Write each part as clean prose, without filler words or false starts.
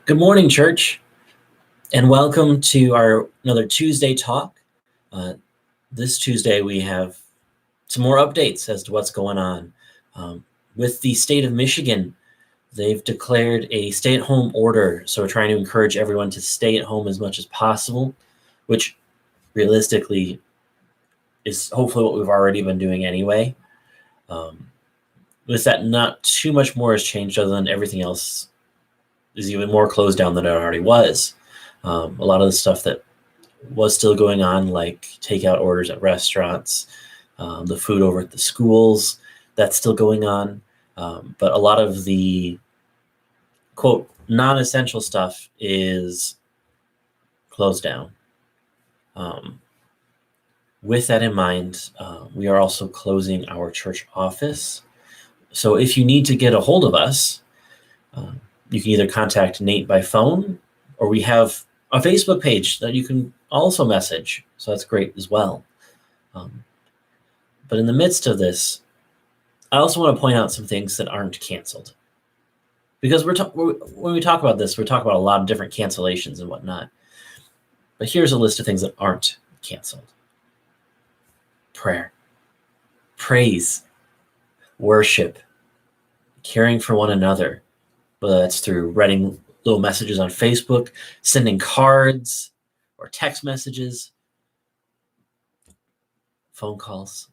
Good morning, church, and welcome to our another Tuesday talk. This Tuesday, we have some more updates as to what's going on. With the state of Michigan, they've declared a stay-at-home order, so we're trying to encourage everyone to stay at home as much as possible, which realistically is hopefully what we've already been doing anyway. With that, not too much more has changed other than everything else is even more closed down than it already was. A lot of the stuff that was still going on, like takeout orders at restaurants, the food over at the schools, that's still going on. But a lot of the, quote, non-essential stuff is closed down. With that in mind, we are also closing our church office. So if you need to get a hold of us, you can either contact Nate by phone, or we have a Facebook page that you can also message. So that's great as well. But in the midst of this, I also want to point out some things that aren't canceled. Because when we talk about this, we're talking about a lot of different cancellations and whatnot. But here's a list of things that aren't canceled. Prayer, praise, worship, caring for one another, whether that's through writing little messages on Facebook, sending cards or text messages, phone calls,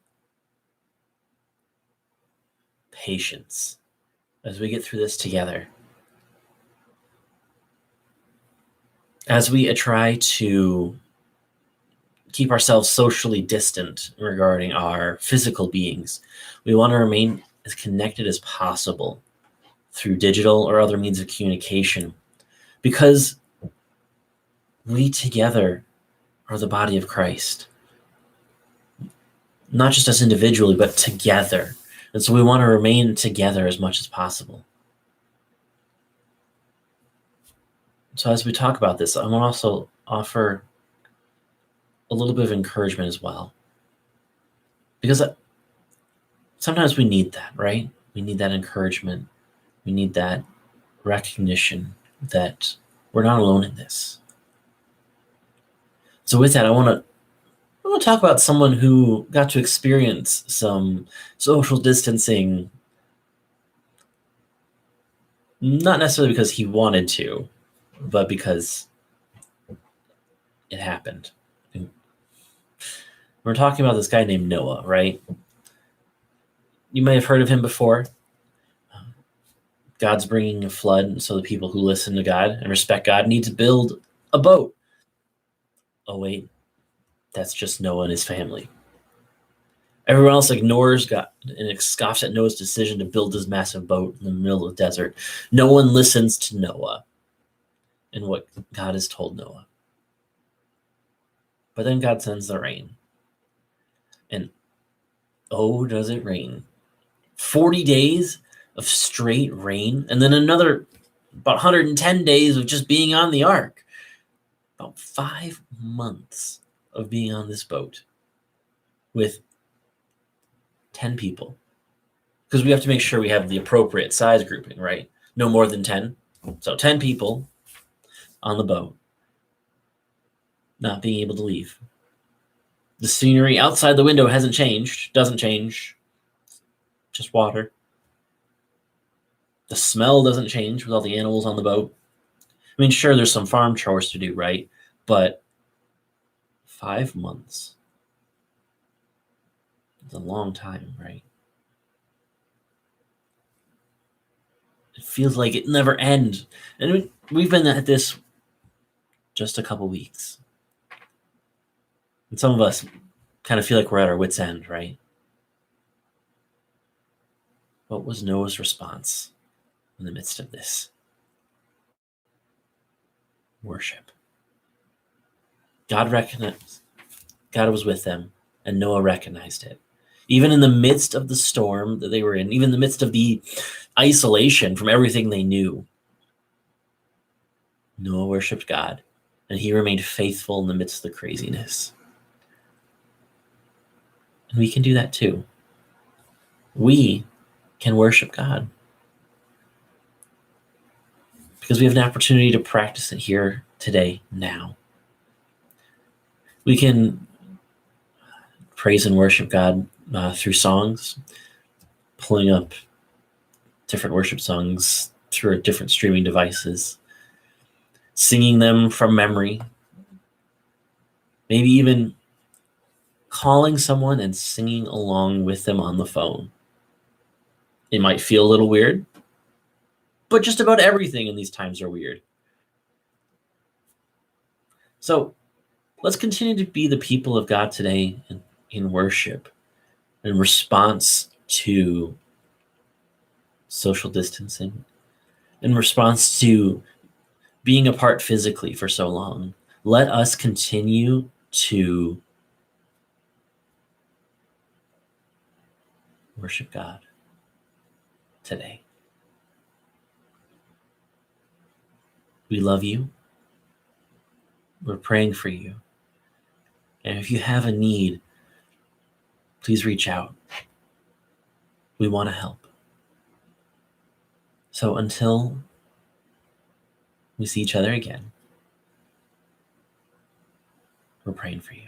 patience as we get through this together. As we try to keep ourselves socially distant regarding our physical beings, we want to remain as connected as possible through digital or other means of communication, because we together are the body of Christ, not just us individually, but together. And so we want to remain together as much as possible. So as we talk about this, I want to also offer a little bit of encouragement as well, because sometimes we need that, right? We need that encouragement. We need that recognition that we're not alone in this. So with that, I want to talk about someone who got to experience some social distancing, not necessarily because he wanted to, but because it happened. We're talking about this guy named Noah, right? You may have heard of him before. God's bringing a flood, so the people who listen to God and respect God need to build a boat. Oh, wait, that's just Noah and his family. Everyone else ignores God and scoffs at Noah's decision to build this massive boat in the middle of the desert. No one listens to Noah and what God has told Noah. But then God sends the rain. And oh, does it rain. 40 days of straight rain, and then another about 110 days of just being on the ark. About 5 months of being on this boat with 10 people. Because we have to make sure we have the appropriate size grouping, right? No more than 10. So 10 people on the boat, not being able to leave. The scenery outside the window hasn't changed, doesn't change, just water. The smell doesn't change with all the animals on the boat. I mean, sure, there's some farm chores to do, right? But 5 months is a long time, right? It feels like it never ends. And we've been at this just a couple weeks. And some of us kind of feel like we're at our wits' end, right? What was Noah's response in the midst of this? Worship. God recognized, God was with them, and Noah recognized it. Even in the midst of the storm that they were in, even in the midst of the isolation from everything they knew, Noah worshiped God, and he remained faithful in the midst of the craziness. And we can do that too. We can worship God. because we have an opportunity to practice it here, today, now. We can praise and worship God through songs, pulling up different worship songs through our different streaming devices, singing them from memory, maybe even calling someone and singing along with them on the phone. It might feel a little weird, but just about everything in these times are weird. So let's continue to be the people of God today in worship, in response to social distancing, in response to being apart physically for so long. Let us continue to worship God today. We love you. We're praying for you. And if you have a need, please reach out. We want to help. So until we see each other again, we're praying for you.